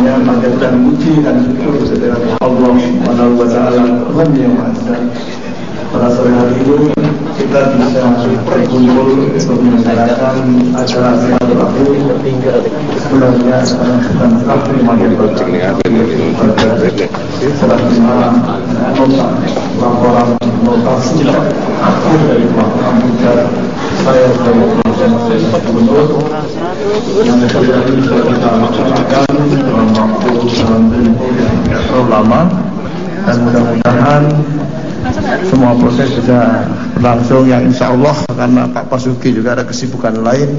semuanya panjatkan puji dan syukur kehadirat Allah Subhanahu wa taala yang Maha Esa. Pada sore hari ini kita bisa berkumpul untuk menyelenggarakan acara silaturahmi. Sebenarnya sekarang sedang terima laporan nota singkat akhir dari Pak Amir. Saya sebagai Gubernur yang terjadi sudah kita laksanakan dalam waktu dalam tempo yang tidak terlalu lama, dan mudah-mudahan semua proses bisa berlangsung yang insya Allah, karena Pak Basuki juga ada kesibukan lain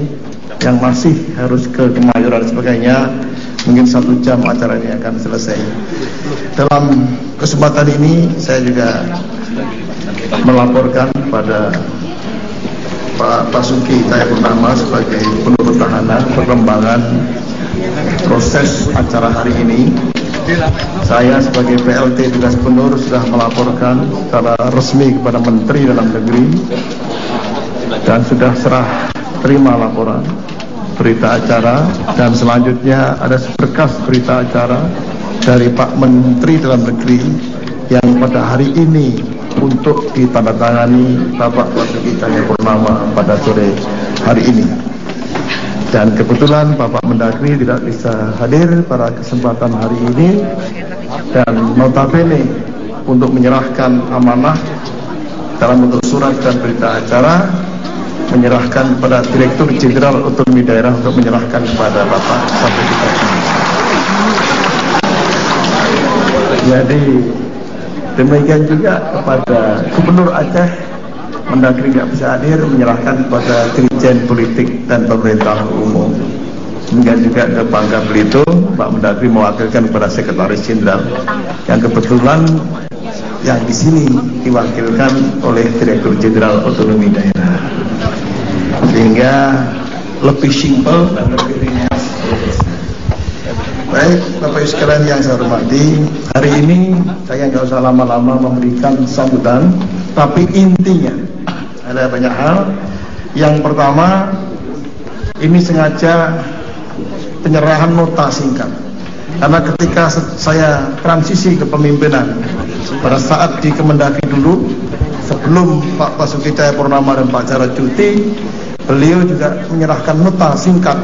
yang masih harus ke Kemayoran dan sebagainya. Mungkin 1 jam acara ini akan selesai. Dalam kesempatan ini saya juga melaporkan pada Pak Basuki Cahayapurnama sebagai Gubernur Petahana perkembangan proses acara hari ini. Saya sebagai PLT tugas gubernur sudah melaporkan secara resmi kepada Menteri Dalam Negeri dan sudah serah terima laporan berita acara, dan selanjutnya ada seberkas berita acara dari Pak Menteri Dalam Negeri yang pada hari ini untuk ditandatangani Bapak Basuki Cahayapurnama pada sore hari ini. Dan kebetulan Bapak Mendagri tidak bisa hadir pada kesempatan hari ini, dan notabene untuk menyerahkan amanah dalam bentuk surat dan berita acara, menyerahkan kepada Direktur Jenderal Otonomi Daerah untuk menyerahkan kepada Bapak Basuki Cahayapurnama. Jadi demikian juga kepada Gubernur Aceh, Mendagri tidak bisa hadir, menyerahkan kepada Dirjen Politik dan Pemerintah Umum. Demikian juga ke Bangka Belitung, Pak Mendagri mewakilkan kepada Sekretaris Jenderal yang kebetulan yang di sini diwakilkan oleh Direktur Jenderal Otonomi Daerah, sehingga lebih simpel dan lebih ringan. Baik, Bapak Ibu sekalian yang saya hormati, hari ini saya nggak usah lama-lama memberikan sambutan, tapi intinya ada banyak hal. Yang pertama, ini sengaja penyerahan nota singkat, karena ketika saya transisi ke pemimpinan pada saat di Kemendagri dulu, sebelum Pak Basuki Cahayapurnama dan Pak Jarod cuti, beliau juga menyerahkan nota singkat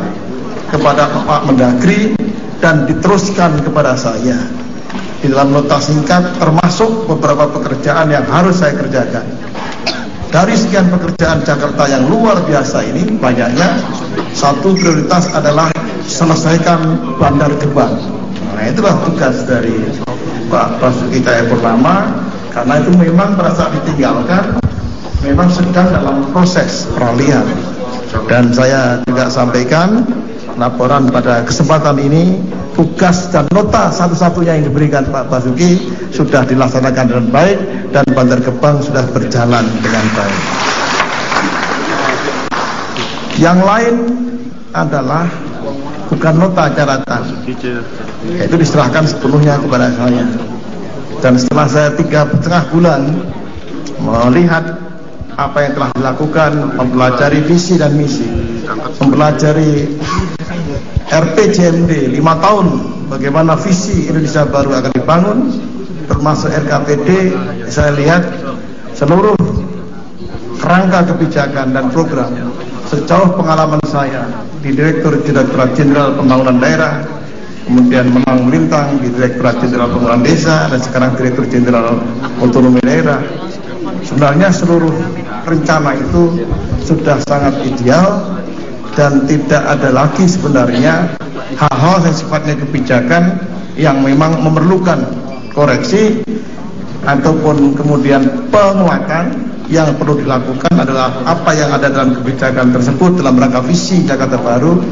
kepada Pak Mendagri dan diteruskan kepada saya. Di dalam nota singkat termasuk beberapa pekerjaan yang harus saya kerjakan. Dari sekian pekerjaan Jakarta yang luar biasa ini, banyaknya, satu prioritas adalah selesaikan Bandar Gebang. Nah, itulah tugas dari Pak Basuki Cahayapurnama, karena itu memang pada saat ditinggalkan memang sedang dalam proses peralihan. Dan saya juga sampaikan laporan pada kesempatan ini, tugas dan nota satu-satunya yang diberikan Pak Basuki sudah dilaksanakan dengan baik, dan Bandar Gebang sudah berjalan dengan baik. Yang lain adalah bukan nota catatan, yaitu diserahkan sepenuhnya kepada saya. Dan setelah saya 3,5 bulan melihat apa yang telah dilakukan, mempelajari visi dan misi, mempelajari RPJMD 5 tahun, bagaimana visi Indonesia baru akan dibangun, termasuk RKPD, saya lihat seluruh kerangka kebijakan dan program sejauh pengalaman saya di Direktur Jenderal Pembangunan Daerah, kemudian menang melintang di Direktorat Jenderal Pembangunan Desa, dan sekarang Direktur Jenderal Otonomi Daerah. Sebenarnya seluruh rencana itu sudah sangat ideal, dan tidak ada lagi sebenarnya hal-hal yang sifatnya kebijakan yang memang memerlukan koreksi ataupun kemudian penguatan. Yang perlu dilakukan adalah apa yang ada dalam kebijakan tersebut dalam rangka visi Jakarta Baru,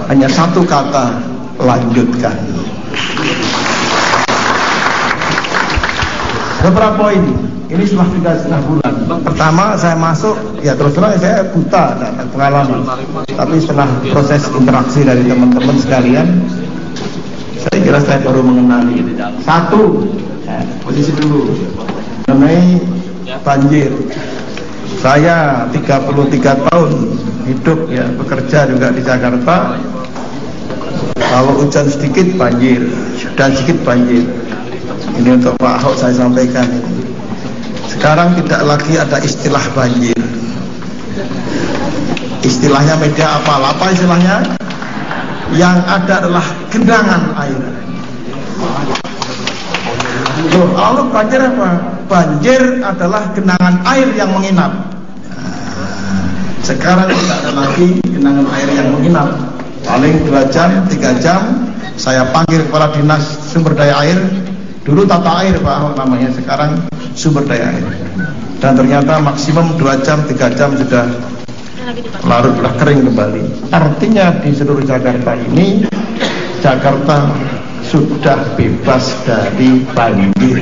hanya satu kata: lanjutkan. Beberapa poin ini setelah 3,5 bulan. Pertama saya masuk, ya terus terang saya buta dan pengalaman, tapi setelah proses interaksi dari teman-teman sekalian, saya kira saya baru mengenali satu, posisi dulu mengenai banjir. Saya 33 tahun hidup, ya, bekerja juga di Jakarta. Kalau hujan sedikit banjir dan sedikit banjir. Ini untuk Pak Ahok saya sampaikan. Sekarang tidak lagi ada istilah banjir. Istilahnya media apa istilahnya? Yang ada adalah genangan air. Loh, lalu banjir apa? Banjir adalah genangan air yang menginap. Sekarang tidak ada lagi genangan air yang menginap. Paling 2 jam, 3 jam saya panggil kepala dinas sumber daya air. Dulu tata air Pak Ahok namanya, sekarang sumber daya air. Dan ternyata maksimum 2 jam, 3 jam sudah larut, sudah kering kembali. Artinya di seluruh Jakarta ini, Jakarta sudah bebas dari banjir.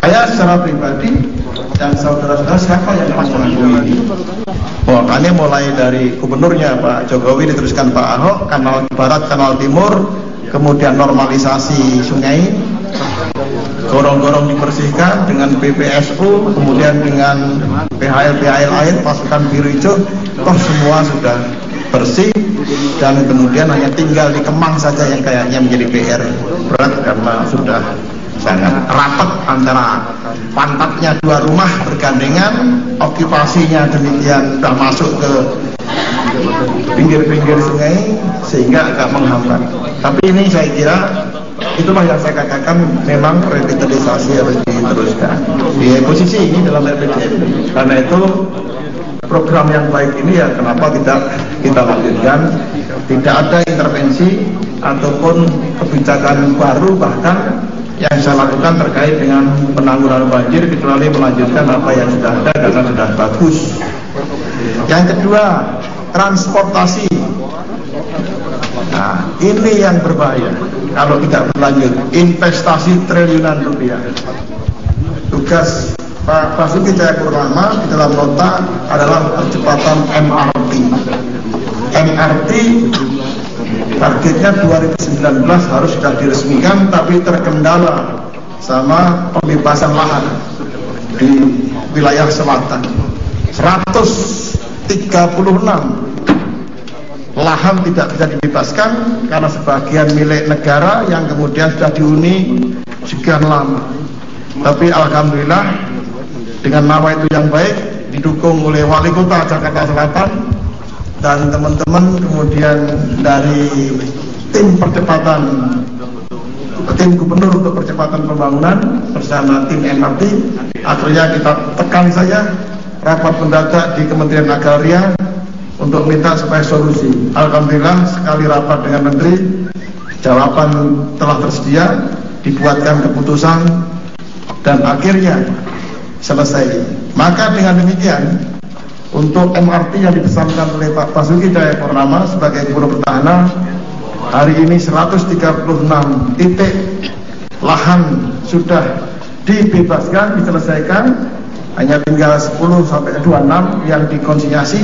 Saya secara pribadi dan saudara-saudara siapa yang pas mengakui ini? Makanya mulai dari gubernurnya Pak Jokowi diteruskan Pak Ahok, kanal barat, kanal timur, kemudian normalisasi sungai, gorong-gorong dibersihkan dengan PPSU, kemudian dengan PHL air, pasukan biru hijau, toh semua sudah bersih, dan kemudian hanya tinggal di Kemang saja yang kayaknya menjadi PR berat karena sudah sangat rapat antara pantatnya 2 rumah bergandengan, okupasinya demikian sudah masuk ke pinggir-pinggir sungai sehingga agak menghambat. Tapi ini saya kira itulah yang saya katakan, memang revitalisasi harus diteruskan di posisi ini dalam RPJMD. Karena itu program yang baik ini ya kenapa kita lanjutkan. Tidak ada intervensi ataupun kebijakan baru bahkan yang saya lakukan terkait dengan penanggulangan banjir kecuali melanjutkan apa yang sudah ada karena sudah bagus. Yang kedua, transportasi. Nah, ini yang berbahaya kalau tidak berlanjut. Investasi triliunan rupiah. Tugas Pak Basuki Cahayapurnama di dalam nota adalah percepatan MRT. MRT targetnya 2019 harus sudah diresmikan, tapi terkendala sama pembebasan lahan di wilayah selatan. 136 lahan tidak bisa dibebaskan karena sebagian milik negara yang kemudian sudah dihuni sekian lama. Tapi alhamdulillah dengan nama itu yang baik didukung oleh Wali Kota Jakarta Selatan dan teman-teman, kemudian dari tim gubernur untuk percepatan pembangunan bersama tim MRT, akhirnya kita tekan saja rapat mendadak di Kementerian Agraria untuk minta supaya solusi. Alhamdulillah sekali rapat dengan Menteri, jawaban telah tersedia, dibuatkan keputusan dan akhirnya selesai. Maka dengan demikian, untuk MRT yang dipesankan oleh Pak Basuki Cahayapurnama sebagai Gubernur Petahana, hari ini 136 titik lahan sudah dibebaskan, diselesaikan, hanya tinggal 10 sampai 26 yang dikonsinyasi,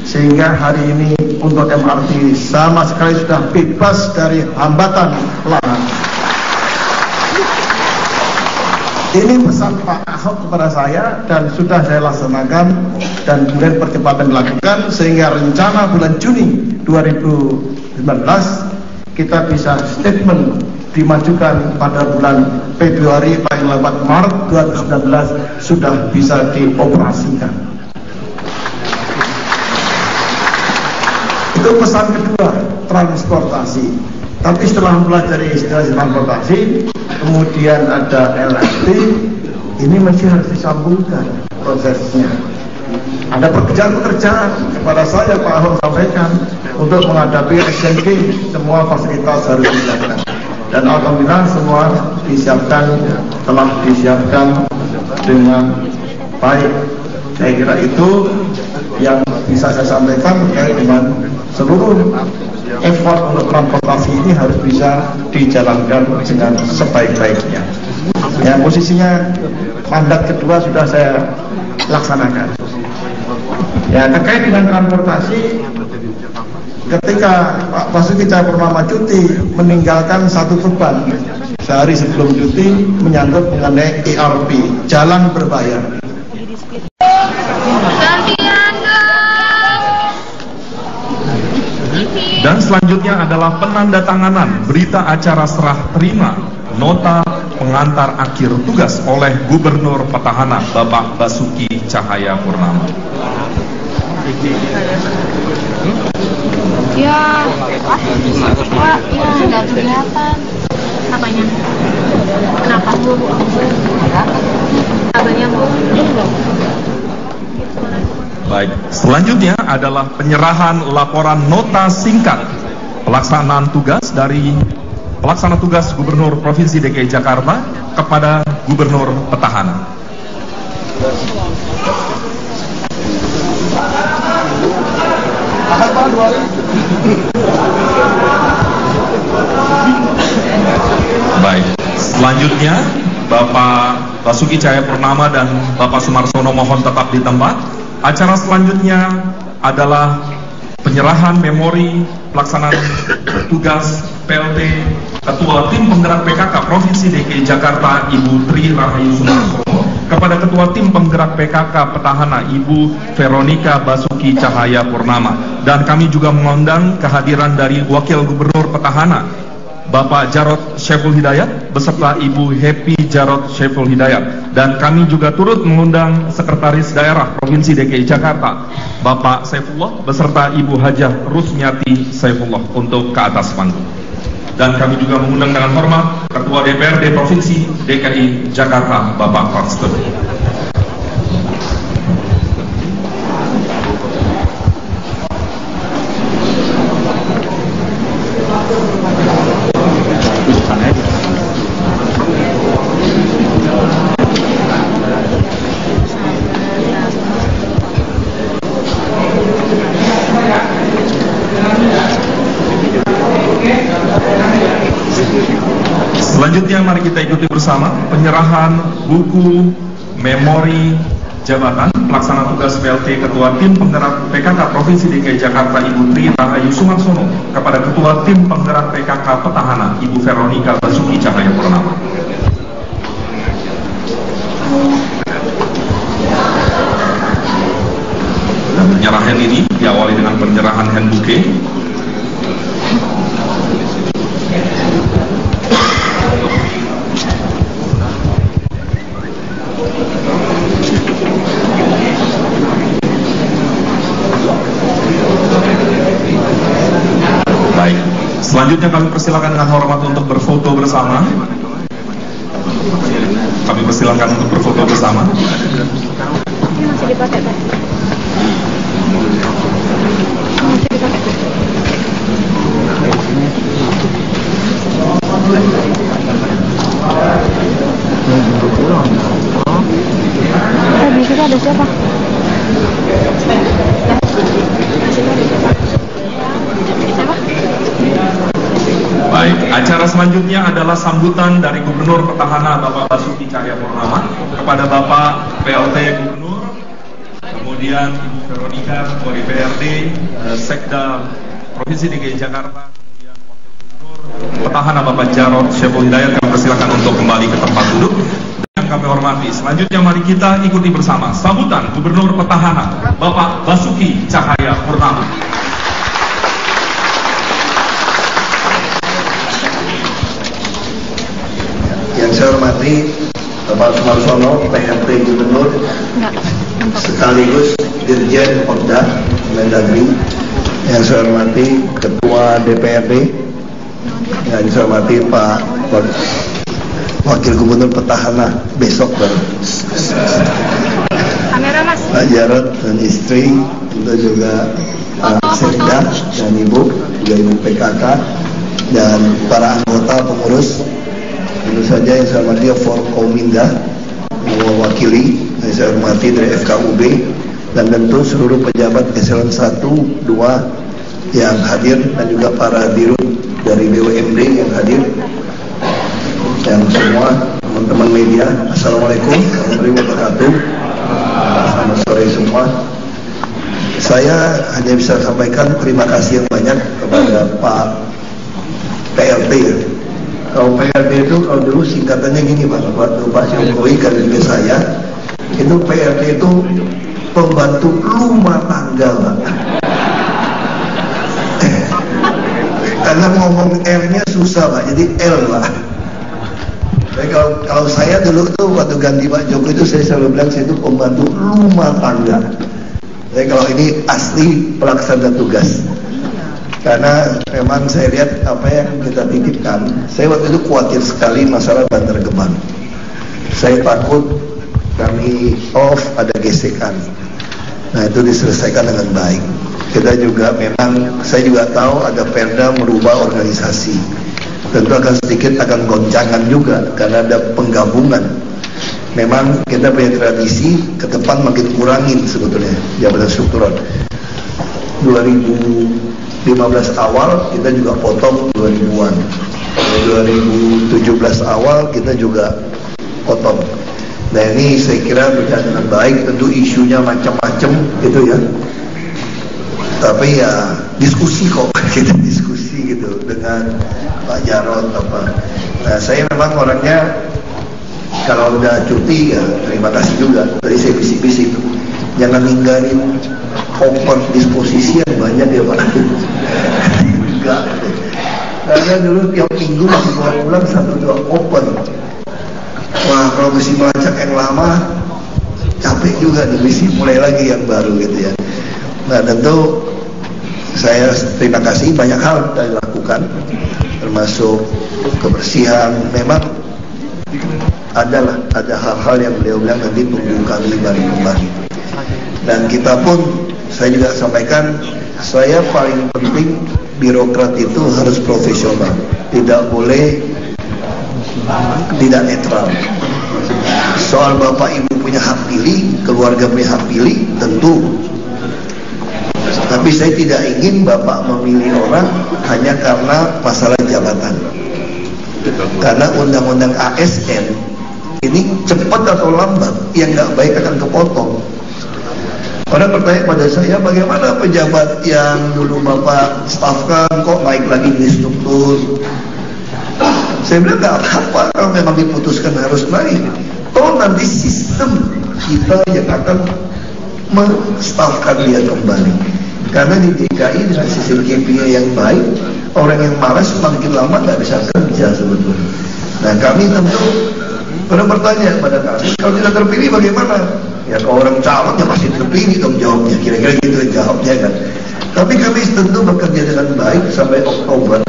sehingga hari ini untuk MRT sama sekali sudah bebas dari hambatan lahan. Ini pesan Pak Ahok kepada saya dan sudah saya laksanakan dan kemudian percepatan dilakukan sehingga rencana bulan Juni 2019 kita bisa statement dimajukan pada bulan Februari paling lambat Maret 2019 sudah bisa dioperasikan. Itu pesan kedua, transportasi. Tapi setelah mempelajari istilah transportasi, kemudian ada LRT, ini masih harus disambungkan prosesnya. Ada pekerjaan-pekerjaan kepada saya Pak Ahok sampaikan untuk menghadapi Asian Games, semua fasilitas harus disiapkan. Dan alhamdulillah semua disiapkan, telah disiapkan dengan baik. Saya kira itu yang bisa saya sampaikan terkait dengan seluruh effort untuk transportasi ini harus bisa dijalankan dengan sebaik-baiknya. Ya, posisinya mandat kedua sudah saya laksanakan. Ya, terkait dengan transportasi, ketika Pak Basuki Cahayapurnama cuti meninggalkan satu beban sehari sebelum cuti menyangkut mengenai ERP, jalan berbayar. selanjutnya adalah penandatanganan berita acara serah terima nota pengantar akhir tugas oleh Gubernur Petahana Bapak Basuki Cahayapurnama. Ya, Pak, ya nggak kelihatan. Apanya? Kenapa Bu? Kabarnya Bu? Baik, selanjutnya adalah penyerahan laporan nota singkat pelaksanaan tugas dari Pelaksana Tugas Gubernur Provinsi DKI Jakarta kepada Gubernur Petahana. Baik, selanjutnya Bapak Basuki Cahayapurnama dan Bapak Sumarsono mohon tetap di tempat. Acara selanjutnya adalah penyerahan memori pelaksanaan tugas PLT Ketua Tim Penggerak PKK Provinsi DKI Jakarta Ibu Tri Rahayu Sumarsono kepada Ketua Tim Penggerak PKK Petahana Ibu Veronika Basuki Cahayapurnama. Dan kami juga mengundang kehadiran dari Wakil Gubernur Petahana Bapak Jarod Syaiful Hidayat beserta Ibu Happy Jarod Syaiful Hidayat. Dan kami juga turut mengundang Sekretaris Daerah Provinsi DKI Jakarta Bapak Saifullah beserta Ibu Hajah Rusmiati Saifullah untuk ke atas panggung. Dan kami juga mengundang dengan hormat Ketua DPRD Provinsi DKI Jakarta Bapak Farsten. Selanjutnya mari kita ikuti bersama penyerahan buku memori jabatan pelaksana tugas PLT Ketua Tim Penggerak PKK Provinsi DKI Jakarta Ibu Tri Rahayu Sumarsono kepada Ketua Tim Penggerak PKK Petahana Ibu Veronika Basuki Cahayapurnama. Dan penyerahan ini diawali dengan penyerahan hand bouquet. Selanjutnya kami persilakan dengan hormat untuk berfoto bersama. Kami persilakan untuk berfoto bersama. Ini masih dipakai, Pak. Masih dipakai. Di situ ada siapa? Baik, acara selanjutnya adalah sambutan dari Gubernur Petahana Bapak Basuki Cahayapurnama kepada Bapak PLT Gubernur, kemudian Ibu Veronika Ketua DPRD, Sekda Provinsi DKI Jakarta, kemudian Wakil Gubernur Petahana Bapak Jarod Syaiful Hidayat. Kami persilakan untuk kembali ke tempat duduk. Yang kami hormati, selanjutnya mari kita ikuti bersama sambutan Gubernur Petahana Bapak Basuki Cahayapurnama. Yang saya hormati Bapak Sumarsono, PLT Gubernur sekaligus Dirjen Polda Mendagri. Yang saya hormati Ketua DPRD. Yang saya hormati Pak Wakil Gubernur Petahana besok Pak Jarod dan istri, tentu juga Pak Sekda dan Ibu, juga Ibu PKK dan para anggota pengurus. Tentu saja yang saya hormati Forkominda yang mewakili, yang saya hormati dari FKUB, dan tentu seluruh pejabat eselon 1, 2 yang hadir, dan juga para dirut dari BUMD yang hadir, dan semua teman-teman media. Assalamualaikum warahmatullahi wabarakatuh. Selamat sore semua. Saya hanya bisa sampaikan terima kasih yang banyak kepada Pak PLT. Kalau PLT itu kalau dulu singkatannya gini Pak, Pak Jokowi kan juga saya, itu PLT itu pembantu rumah tangga Pak. Karena ngomong L-nya susah Pak, jadi L Pak. Jadi kalau saya dulu tuh waktu ganti Pak Jokowi itu saya selalu bilang saya itu pembantu rumah tangga. Jadi kalau ini asli pelaksana tugas. Karena memang saya lihat apa yang kita titipkan. Saya waktu itu khawatir sekali masalah Bantar Gebang. Saya takut kami off ada gesekan. Nah itu diselesaikan dengan baik. Kita juga memang, saya juga tahu ada perda merubah organisasi. Tentu akan sedikit akan goncangan juga karena ada penggabungan. Memang kita punya tradisi ke depan makin kurangin sebetulnya jabatan struktural. 2015 awal kita juga potong 2000-an. 2017 awal kita juga potong. Nah ini saya kira berjalan dengan baik. Tentu isunya macam-macam gitu ya. Tapi ya diskusi kok, kita diskusi gitu dengan Pak Jarod apa. Nah saya memang orangnya kalau udah cuti ya terima kasih juga. Tadi saya bisik-bisik jangan ninggalin open disposisi yang banyak ya Pak. Enggak. Karena dulu tiap minggu masih pulang 1-2 open. Wah kalau mesti melacak yang lama capek juga nih, mesti mulai lagi yang baru gitu ya. Nah tentu saya terima kasih banyak hal yang dilakukan termasuk kebersihan. Memang ada hal-hal yang beliau bilang nanti tunggu kami baru kembali. Dan kita pun saya juga sampaikan, saya paling penting birokrat itu harus profesional, tidak boleh tidak netral. Soal bapak ibu punya hak pilih, keluarga punya hak pilih, tentu. Tapi saya tidak ingin bapak memilih orang hanya karena masalah jabatan. Karena undang-undang ASN ini cepat atau lambat yang nggak baik akan kepotong. Orang bertanya pada saya, bagaimana pejabat yang dulu bapak stafkan kok naik lagi di struktur? Saya bilang nggak apa-apa kalau memang diputuskan harus naik. Toh nanti sistem kita yang akan menstafkan dia kembali. Karena di DKI dengan sistem KPI yang baik, orang yang malas makin lama nggak bisa kerja sebetulnya. Nah kami tentu pernah bertanya kepada kami, kalau tidak terpilih bagaimana? Ya kalau orang calon ya pasti terpilih dong jawabnya, kira-kira gitu jawabnya kan. Tapi kami tentu bekerja dengan baik sampai Oktober.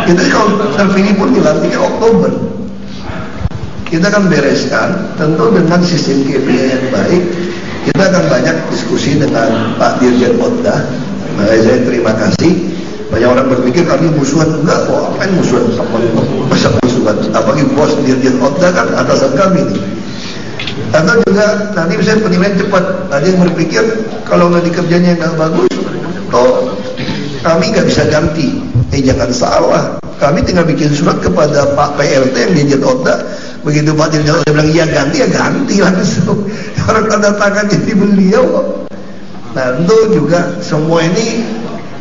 Kita kalau terpilih pun dilantiknya Oktober. Kita akan bereskan tentu dengan sistem KPI yang baik. Kita akan banyak diskusi dengan Pak Dirjen Otda. Makanya saya terima kasih. Banyak orang berpikir kami musuhan, enggak kok, apain musuhan sama masa musuhan. Apalagi bos Dirjen Otda kan atasan kami nih. Atau juga nanti misalnya penilaian cepat. Ada yang berpikir kalau nanti kerjanya nggak bagus, toh kami nggak bisa ganti. Jangan salah, kami tinggal bikin surat kepada Pak PLT yang Dirjen Otda. Begitu Pak Dirjen Otda bilang iya ganti, ya ganti langsung. Orang tanda tangan jadi beliau. Nah tentu juga semua ini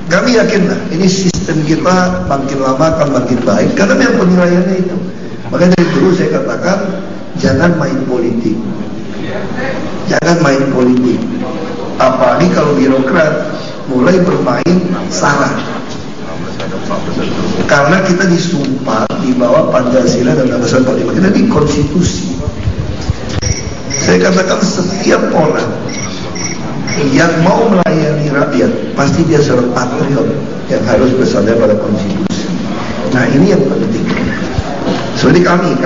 kami yakin lah, ini sistem kita makin lama akan makin baik karena yang penilaiannya itu. Makanya dari dulu saya katakan jangan main politik, jangan main politik. Apalagi kalau birokrat mulai bermain sarah. Karena kita disumpah di bawah Pancasila dan Undang-Undang 45, kita di konstitusi. Saya katakan setiap orang yang mau melayani rakyat pasti dia seorang patriot yang harus bersandar pada konstitusi. Nah ini yang penting. Seperti kami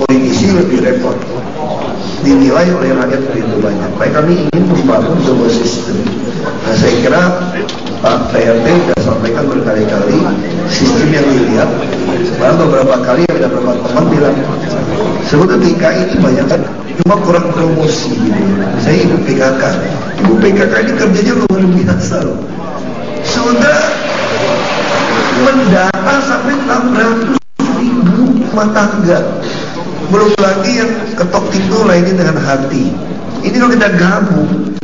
politisi lebih repot, dinilai oleh rakyat begitu banyak. Baik kami ingin membangun sebuah sistem. Nah saya kira Pak PRT sudah sampaikan berkali-kali sistem yang dilihat. Bahkan beberapa kali ada beberapa teman bilang sebetulnya DKI ini banyak kan cuma kurang promosi gitu. Saya ibu PKK. Ibu PKK ini kerjanya luar biasa loh. Sudah mendata sampai 600.000 rumah tangga. Belum lagi yang ketok pintu lainnya dengan hati. Ini kalau kita gabung,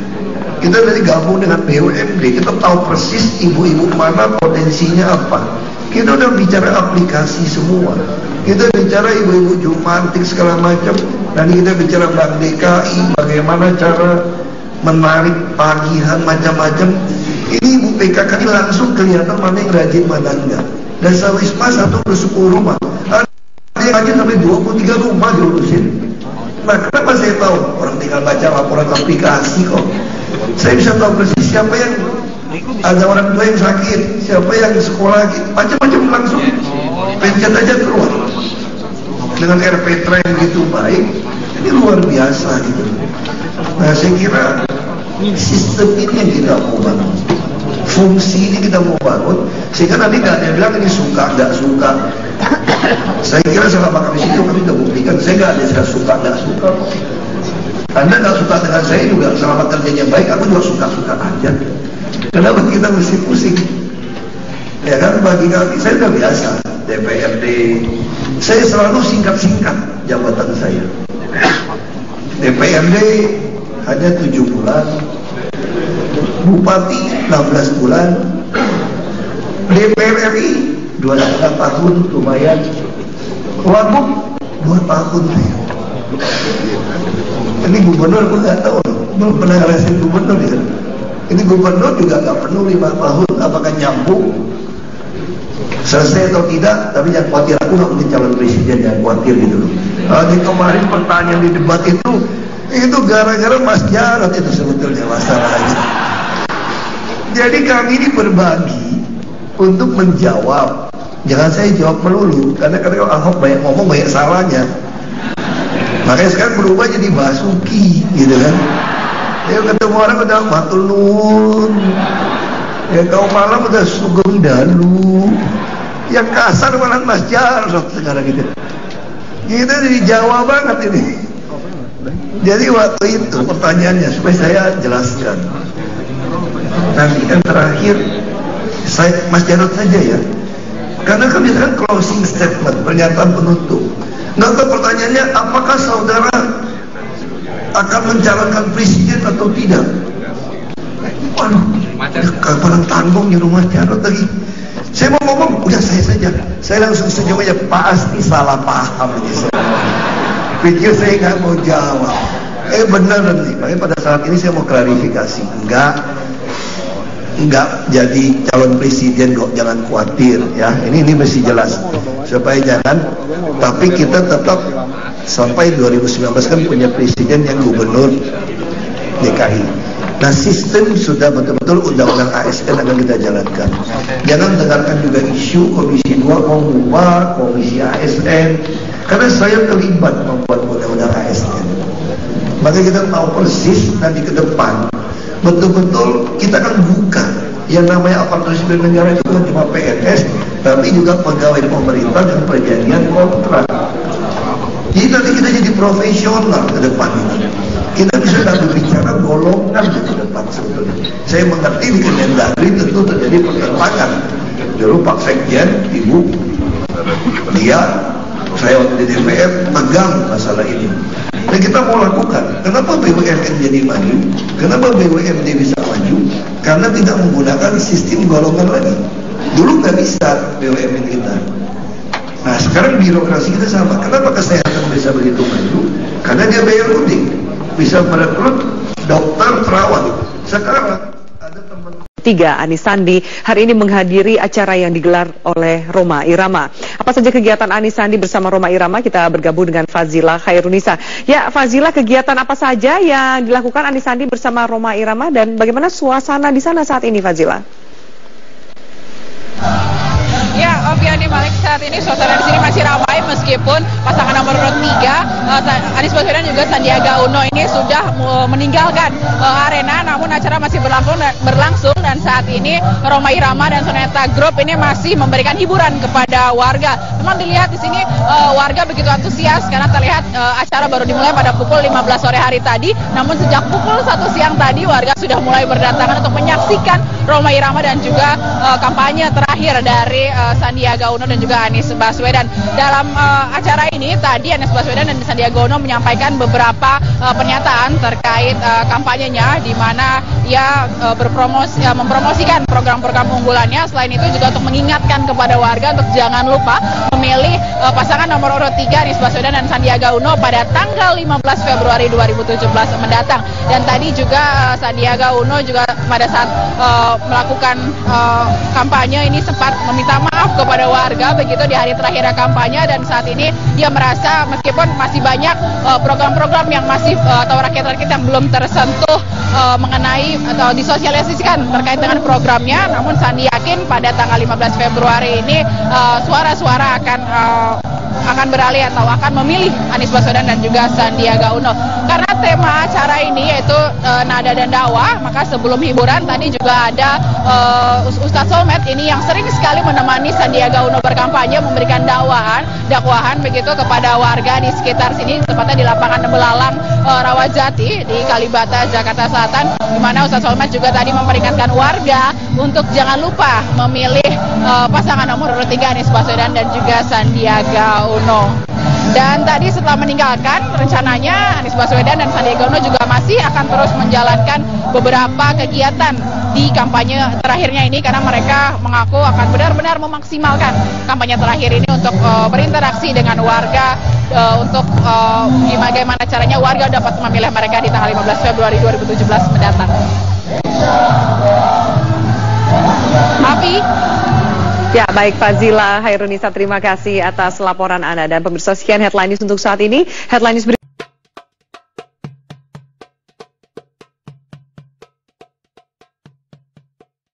kita dari gabung dengan BUMD, kita tahu persis ibu-ibu mana potensinya apa. Kita udah bicara aplikasi semua. Kita bicara ibu-ibu jumantik segala macam. Dan kita bicara Bank DKI, bagaimana cara menarik tagihan macam-macam. Ini ibu PKK ini langsung kelihatan mana yang rajin mana enggak. Dan Sawisma satu per 10 rumah. Ada yang rajin sampai 23 rumah diurusin. Nah, kenapa saya tahu? Orang tinggal baca laporan aplikasi kok. Saya bisa tahu persis siapa yang ada orang tua yang sakit, siapa yang sekolah, macam-macam langsung. Pencet aja keluar. Dengan RPTRA yang begitu baik, ini luar biasa gitu. Nah, saya kira sistem ini yang kita mau bangun, fungsi ini kita mau bangun, sehingga nanti nggak ada yang bilang ini suka nggak suka. Saya kira selama kami situ kami sudah buktikan, saya nggak ada yang suka nggak suka. Anda nggak suka dengan saya juga, selama kerjanya baik, aku juga suka-suka aja. Kenapa kita mesti pusing? Ya kan, bagi kami saya sudah biasa DPRD, saya selalu singkat-singkat jabatan saya. DPRD hanya 7 bulan, Bupati 16 bulan, DPR RI 2,5 tahun lumayan, Wagub 2 tahun. Ini gubernur pun nggak tahu, belum pernah ngerasain gubernur ya. Ini gubernur juga nggak penuh 5 tahun, apakah nyambung? Selesai atau tidak, tapi jangan khawatir, aku nggak mungkin calon presiden, jangan khawatir gitu loh. Di kemarin pertanyaan di debat itu gara-gara Mas Jarod itu sebetulnya masalahnya. Jadi kami ini berbagi untuk menjawab. Jangan saya jawab melulu, karena kalau Ahok banyak ngomong banyak salahnya. Makanya sekarang berubah jadi Basuki, gitu kan? Ya ketemu orang udah matur nuwun. Ya kau malam udah sugeng dalu. Yang kasar malah Mas Jarod sekarang gitu. Kita jadi Jawa banget ini. Jadi waktu itu pertanyaannya supaya saya jelaskan. Nanti kan terakhir saya Mas Jarod saja ya. Karena kami kan closing statement, pernyataan penutup. Nggak tahu pertanyaannya, apakah saudara akan mencalonkan presiden atau tidak? Waduh, kapan tanggung di rumah Jarod lagi. Saya mau ngomong, udah saya saja. Saya langsung senyum aja, pasti salah paham ini saya. Pikir saya nggak mau jawab. Benar nih. Makanya pada saat ini saya mau klarifikasi. Enggak jadi calon presiden kok, jangan khawatir ya. Ini mesti jelas supaya jangan. Tapi kita tetap sampai 2019 kan punya presiden yang gubernur DKI. Nah, sistem sudah betul-betul undang-undang ASN akan kita jalankan. Jangan dengarkan juga isu Komisi 2 mau bubar Komisi ASN, karena saya terlibat membuat undang-undang ASN. Maka kita tahu persis nanti ke depan betul-betul kita akan buka yang namanya aparatur sipil negara itu bukan cuma PNS, tapi juga pegawai pemerintah dan perjanjian kontrak. Jadi nanti kita jadi profesional ke depan ini. Kita bisa berbicara golongan ke depan sebetulnya. Saya mengerti di Kemendagri tentu terjadi pertentangan. Dulu Pak Sekjen, Ibu, dia, saya waktu di DPR pegang masalah ini. Dan kita mau lakukan. Kenapa BUMN jadi maju? Kenapa BUMD bisa maju? Karena tidak menggunakan sistem golongan lagi. Dulu nggak bisa BUMN kita. Nah sekarang birokrasi kita sama. Kenapa kesehatan bisa begitu maju? Karena dia bayar uding, bisa merekrut dokter, perawat. Sekarang ada teman 3, Anies Sandi hari ini menghadiri acara yang digelar oleh Rhoma Irama. Apa saja kegiatan Anies Sandi bersama Rhoma Irama? Kita bergabung dengan Fazila Khairunisa. Ya, Fazila, kegiatan apa saja yang dilakukan Anies Sandi bersama Rhoma Irama dan bagaimana suasana di sana saat ini, Fazila? Ya, Oviani Malik, saat ini suasana di sini masih ramai meskipun pasangan nomor 3 Anies Baswedan juga Sandiaga Uno ini sudah meninggalkan arena, namun acara masih berlangsung dan saat ini Rhoma Irama dan Soneta Group ini masih memberikan hiburan kepada warga. Memang dilihat di sini warga begitu antusias karena terlihat acara baru dimulai pada pukul 15 sore hari tadi, namun sejak pukul 1 siang tadi warga sudah mulai berdatangan untuk menyaksikan Rhoma Irama dan juga kampanye terakhir dari Sandiaga Sandiaga Uno dan juga Anies Baswedan. Dalam acara ini tadi Anies Baswedan dan Sandiaga Uno menyampaikan beberapa pernyataan terkait kampanyenya, di mana ia mempromosikan program-program unggulannya. Selain itu juga untuk mengingatkan kepada warga untuk jangan lupa memilih pasangan nomor urut 3 Anies Baswedan dan Sandiaga Uno pada tanggal 15 Februari 2017 mendatang. Dan tadi juga Sandiaga Uno juga pada saat melakukan kampanye ini sempat meminta maaf kepada warga begitu di hari terakhir kampanye, dan saat ini dia merasa meskipun masih banyak program-program yang masih atau rakyat-rakyat yang belum tersentuh mengenai atau disosialisasikan terkait dengan programnya, namun Sandi yakin pada tanggal 15 Februari ini suara-suara akan beralih atau akan memilih Anies Baswedan dan juga Sandiaga Uno. Karena tema acara ini yaitu nada dan dakwah, maka sebelum hiburan tadi juga ada Ustadz Somad ini yang sering sekali menemani Sandiaga Uno berkampanye, memberikan dakwahan begitu kepada warga di sekitar sini, tepatnya di lapangan Belalang Rawajati di Kalibata, Jakarta Selatan, di mana Ustadz Somad juga tadi memperingatkan warga untuk jangan lupa memilih pasangan nomor urut 3 Anies Baswedan dan juga Sandiaga Uno. Dan tadi setelah meninggalkan, rencananya Anies Baswedan dan Sandiaga Uno juga masih akan terus menjalankan beberapa kegiatan di kampanye terakhirnya ini, karena mereka mengaku akan benar-benar memaksimalkan kampanye terakhir ini untuk berinteraksi dengan warga, untuk bagaimana caranya warga dapat memilih mereka di tanggal 15 Februari 2017 mendatang. Api. Ya, baik Fazila Khairunisa, terima kasih atas laporan Anda. Dan pemirsa, sekian Headline News untuk saat ini. Headline News